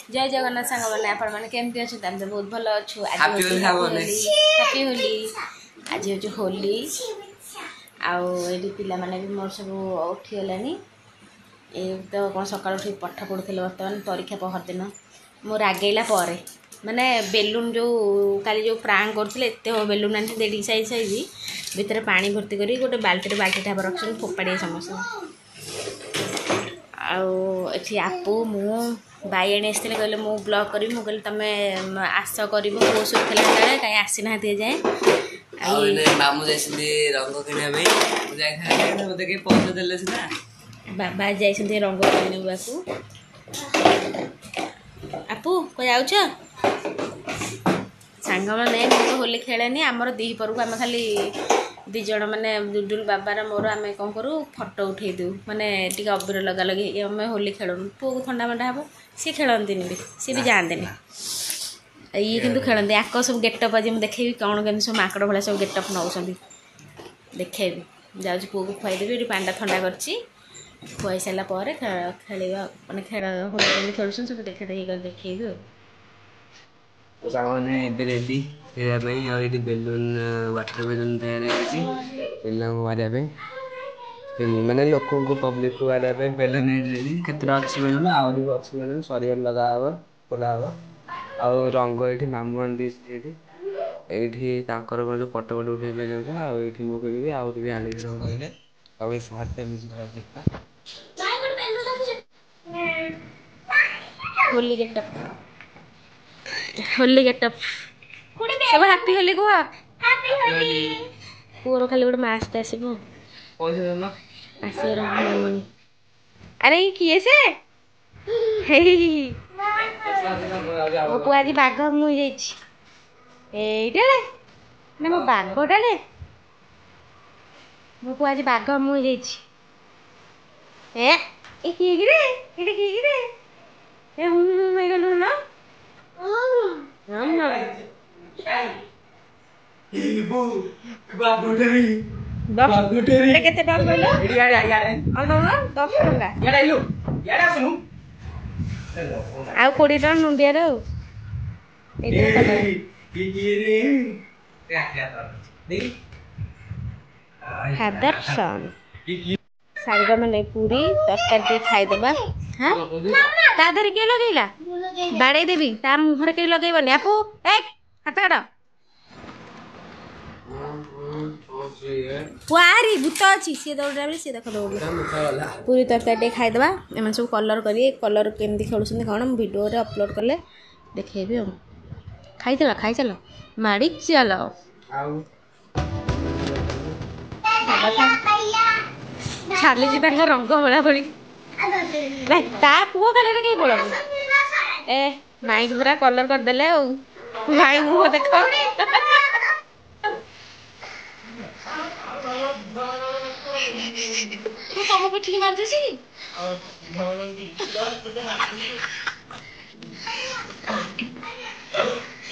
जय जगन्नाथ सांग मैंने आपण मैंने केमती अच्छे आम तो बहुत भल अच्छु हैप्पी होली आज हूँ होली आदि पिला माने भी मोर सब उठीगलानी ये तो कौन सका उठ पाठ पढ़ुले बर्तमान परीक्षा पहर दिन मो रागेला माने बेलून जो काली जो प्रांग करते एत बेलून आनी देड़ी साइज भितर पानी भर्ती कर गोटे बाल्टी बाल्टी ढाब रखी फोपाड़े समस्त आठी आपू मु बाईणी आसते कहले मु ब्लॉग करी मु कहली तुम आस कर पो सुखला कहीं आसी ना जाए मामू जाइए रंग किणा मत पैसा देले सीना बाबा जाइए रंग किणवाकू आपू को जाऊच सांग मैंने मुझे होली खेलेनी आमर दीपर को आम खाली दिज मैंने दुलदुल बाबार मोर आम कौन करूँ फटो उठे दू माने टी अबीर लगा लगे आम होली खेलूँ पुआ को थंडा मंडा हम सी खेलती भी सी भी जाते ये कि खेलते आक सब गेटअप आज मुझे देखेबी कौन के सब माकड़ भाया सब गेटअप नौ देखेबी जाऊँ पुआ को खुआईदेवी ये पांडा थंडा कर खुआई सारापर खेलवा मैंने खेल होली खेलुन सब देखे देखी सामने रेडी खेलने बेलून वाटर बेलून तैयार मारे मैंने लोक पब्लिक को मारे बेलून रेडी केतटा अच्छी बेलून आहरी अच्छी बेलून सर लगा हे खोला हे आउ रंग ये मामू आनी ये जो फटो फट उठे ये मुझे आहरी भी आने कहले होली गेटअप सब हैप्पी होली कह पुअर खाली गोटे मास्क आसो अरे किए से मो पुआ आज बाघ मुझे ना मो बाघटा मो पुआ आज बाघ मुझे गलु ना केते आ 20 टन नुंडियार साग मैंने पूरी तरकारी खाईदबा हाँ ता देहरे किए लगेला बाड़े देवी ता मुहर कहीं लगेबनी आपू हाथ काट पुआरी भूत अच्छी सी दौड़ा सी देख दौड़ पूरी तरकारी खाईदबा एम सब कलर केमती खेलुं कौन भिडियो अपलोड कले देखेबी खाई चल माड़ी चल छाली रंग भला भली ता पुओ कलर कहीं पड़ा ए माई पूरा कलर करदे माई मुह देख तुम पिठी मार सी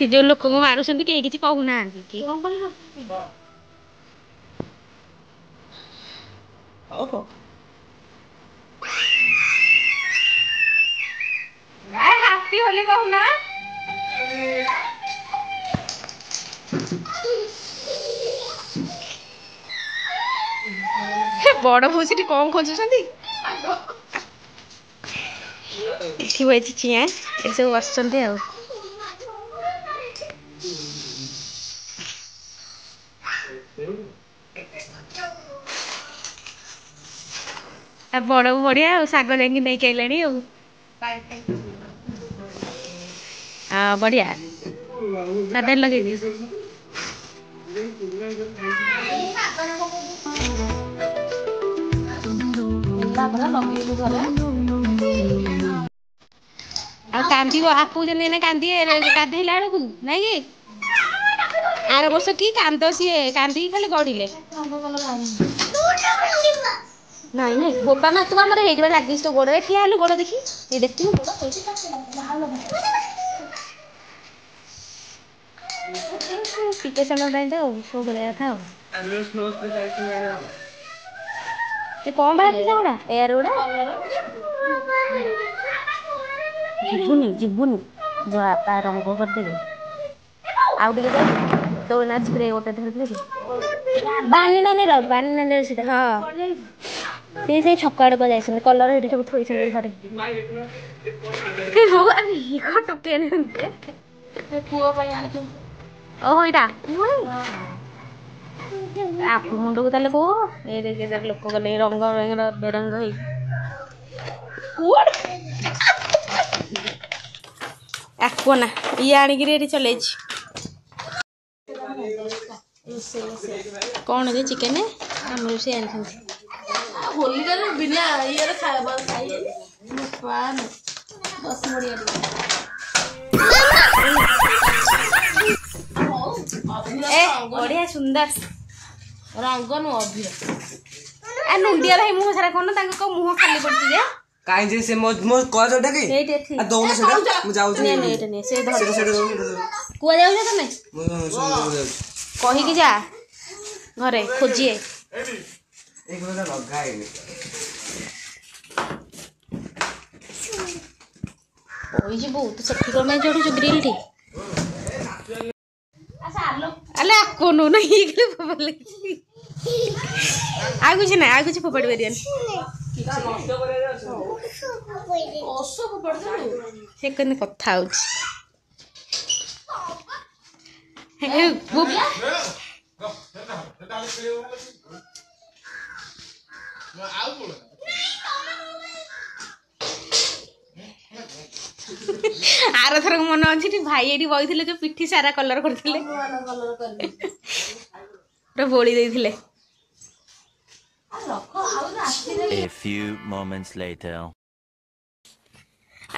जो लोक को मारुंट कहीं किसी कहूना कि ओहो हैप्पी होली कहूना बड़ भूसी कौन खोजुंट चिया सब बस बड़ बढ़िया साग जाकि नहीं आइलानी बढ़िया सादा लगे कांदी आपू जन कांदी गाधेला बेलू ना कि आर वर्ष कि कांद सी कांदी खाली गढ़िले नहीं नहीं बोपा ना तुम आम लगे तो गोड़ ठिया हेलु गोड़ देखी ये देखी टीके समय तो भैया था कौन बाहर गुड़ा एयर गुड़ा ଯିବୁନି जो आपा रंग करदेबे आउ टिके जा तो ना स्प्रे गोटे धरले कि बानी नानी सीधा हाँ से छक आड़ को जाइछन कलर हेठी सब थोइछन घरे हो अरे इको टोके ने पुओ पय आनी ओ होइटा आप मुंड को ताले को ए देखे जर लोक गले रंग बेरंग होई आको ना ये आनिक एठी चलेछि कौन है चिकेन हम से आनी होली बिना ये खाଇବା खाइए पान बस मुड़िया ए बढ़िया सुंदर रंगन अभिय आ नुंडिया भाई मुंह सारा कोन तांको को मुंह खाली पड़ती जे काई जे से मो क जोटा की एटे थी आ दोन से मु जाऊ छी नहीं एटे नहीं से धर से को जाऊ छ तमे मु जाऊ कहि कि जा घरे खोजिए एक बजे लगाए ओई जी बहुत सठी को मैं जोड़ू ग्रिल थी अले कोनो नहीं इकले फबल आ कुछ ना आ कुछ फपड़ बेरियन ओसो फपड़ दे से कने कथा होछ ए वो आर थर मन अच्छी भाई ये बही जो पिठी सारा कलर करते बोली देथिले A few moments later.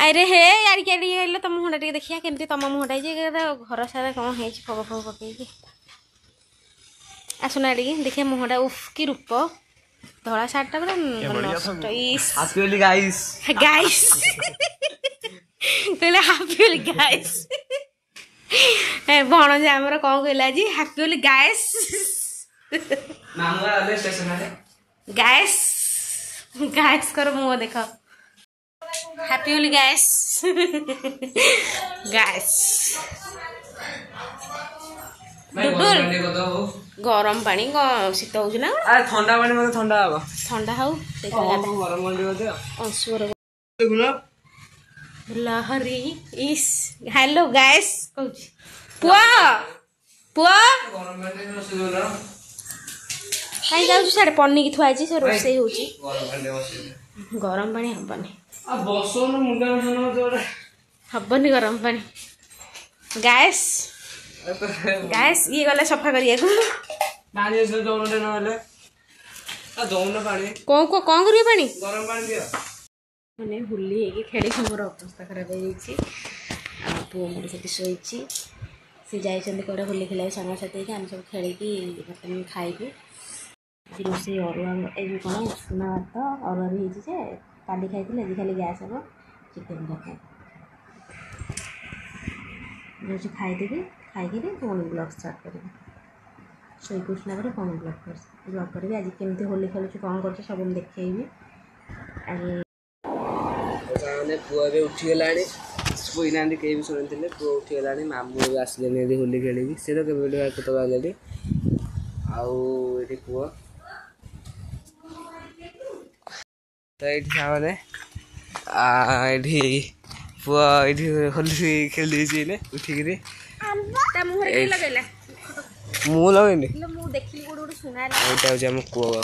अरे हे यार क्या हेल्ले तुम मुहटा टे देखिया केमती तुम मुहटा जे घर सारा कौन है फग फग पकई आसुना टे देखिए मुहटा उफ की रूप धला सार्टा पूरा नष्ट हैप्पी गाइस गाइस कहले हैप्पी गाइस ए भणजे हमर कोन कहला जी हैप्पी गाइस मामू आले स्टेशन रे गाइस गाइस कर मुंह देखो हैप्पी होली गाइस गाइस गरम पानी शीत हो ना ठंडा पानी मत ठंडा हबो ठंडा हो गरम पानी दे अंशुर लहरी इस हेलो गाइस कहू पुआ पुआ गरम पानी रसगोला कहीं जाऊ सारे पन्नी थुआ से रोसे हो गरम पानी हबनी हबनी गरम पानी गैस गैस ये गला सफा करिया कौन करिए पानी गरम पानी दियो मैंने होली है खेली मोर अवस्था खराब हो जाइए पु मोर से शोची सी जाइए कौटे होली खेल सांग साथी आम सब खेलिकी बर्तमान खाइबू रोसे अरुआ ये कौन उषुना भात अरुआ भी होती है काली खाई आज खाली गैस हम चिकेन रोज खाईदेवी खाई पुणी ब्लग स्टार्ट करी शोक उठना पर पुणी ब्लग करी आज केमती होली खेलुଛୁ कौन कर सब देखी आज पुआ भी उठीगला शोई ना कहीं भी शुणी पुआ उठीगला मामू आसले होली खेल सी तो केत आगे आउ पुआ तो ये सामने पुआ ये होली खेली उठिक मुँह लगेनि यहाँ हूँ कूआ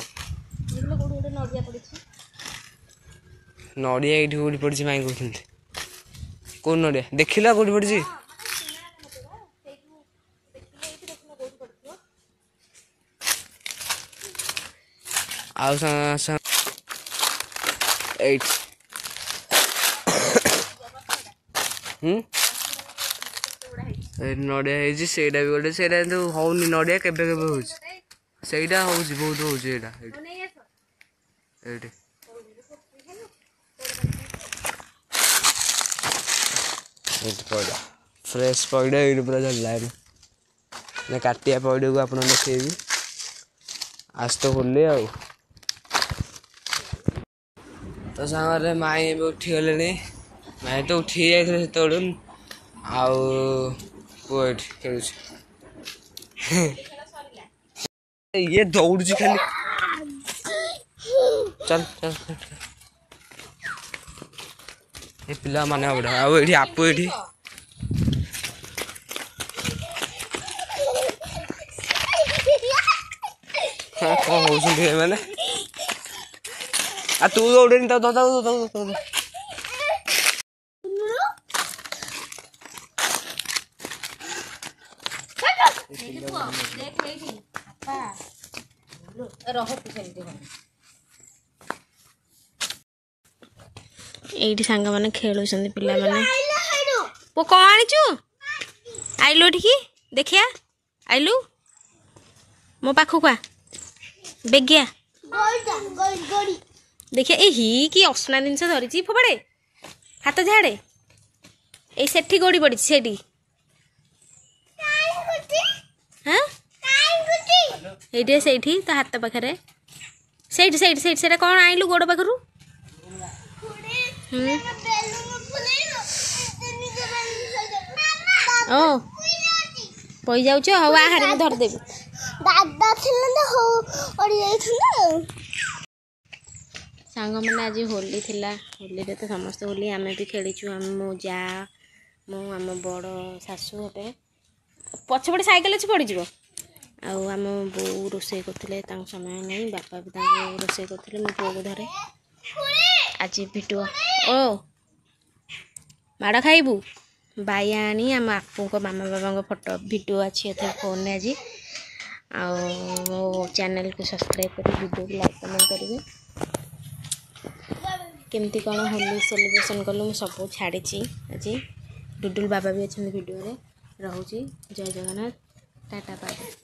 नड़िया ये कौटी पड़ी माई कहते कौन नड़िया देखला कौटी पड़ी आउ नड़िया सेटा भी गोटे से होनी नड़िया केबे केबे हो बहुत हो पड़ा फ्रेश पड़ा ये पूरा चलना ना काटिया पड़ा को आप देखेबी आज तो होली आ तो सांगे माई उठीगले ଭାଇ ତ ଉଠିକି ଯାଇଥିଲେ ସେତେବେଳୁ ଆଉ ପୁଅ ଏଠି ଖେଳୁଛି ଇଏ ଦୌଡୁଛି ଖାଲି ଚାଲ ଚାଲ ଏ ପିଲାମାନେ ଆଉ ଏଠି ଆପୁ ଏଠି କଣ ହଉଛନ୍ତି ଏମାନେ ଆଉ ତୁ ଦୌଡେନି ତ ଏଇଠି ସାଙ୍ଗମାନେ ଖେଳୁଛନ୍ତି ପିଲାମାନେ ପୁଅ କଣ ଆଣିଛୁ ଆଇଲୁ ଏଠିକି ଦେଖିଆ ଆଇଲୁ ମୋ ପାଖକୁ ଆ ବେଗିଆ ଦେଖିଆ ଏ ହି କି ଅସନା ଜିନିଷ ଧରିଛି ଫୋପାଡେ ହାତ ଝାଡେ ଏଇ ସେଠି ଗୋଡି ପଡିଛି ସେଠି ଏଇଠି ସେଇଠି ତା ହାତ ପାଖରେ ସେଇଠି ସେଇଠି ସେଇଠି ସେଇଟା କଣ ଆଇଲୁ ଗୋଡ ପାଖରୁ ଓ ପଇ ଯାଉଛ ହଉ ଆହାରେ ମୁଁ ଧରିଦେବି ସାଙ୍ଗମାନେ ଆଜି ହୋଲି ଥିଲା ହୋଲିରେ ତ ସମସ୍ତେ ହୋଲି ଆମେ ବି ଖେଳିଛୁ ମୋ ଯା ମୁଁ ଆମ ବଡ଼ ଶାଶୁ ହେବେ ପଛପଟେ ସାଇକେଲ ଅଛି ପଡ଼ିଯିବ ଆଉ ଆମ ବୋଉ ରୋଷେଇ କରୁଥିଲେ ତାଙ୍କ ସମୟ ନାହିଁ ବାପା ବି ତାଙ୍କୁ ରୋଷେଇ କରୁଥିଲେ ମୋ ପୁଅକୁ ଧରେ ଆଜି ଭିଡ଼ିଓ ଓ ମାଡ଼ ଖାଇବୁ ବାଇଆ ଆଣି ଆମ ଆପୁଙ୍କ ମାମା ବାବାଙ୍କ ଫଟୋ ଭିଡ଼ିଓ ଅଛି ଏଥିରେ ଫୋନ୍ରେ ଆଜି ଆଉ ମୋ ଚ୍ୟାନେଲକୁ ସବସ୍କ୍ରାଇବ୍ କରି ଭିଡ଼ିଓକୁ ଲାଇକ୍ କମେଣ୍ଟ କରିବେ କେମିତି କ'ଣ ହୋଲି ସେଲିବ୍ରେସନ୍ କଲୁ ମୁଁ ସବୁ ଛାଡ଼ିଛି ଆଜି ଡୁଡୁଲ ବାବା ବି ଅଛନ୍ତି ଭିଡ଼ିଓରେ ରହୁଛି ଜୟ ଜଗନ୍ନାଥ ଟାଟା ବାଏ।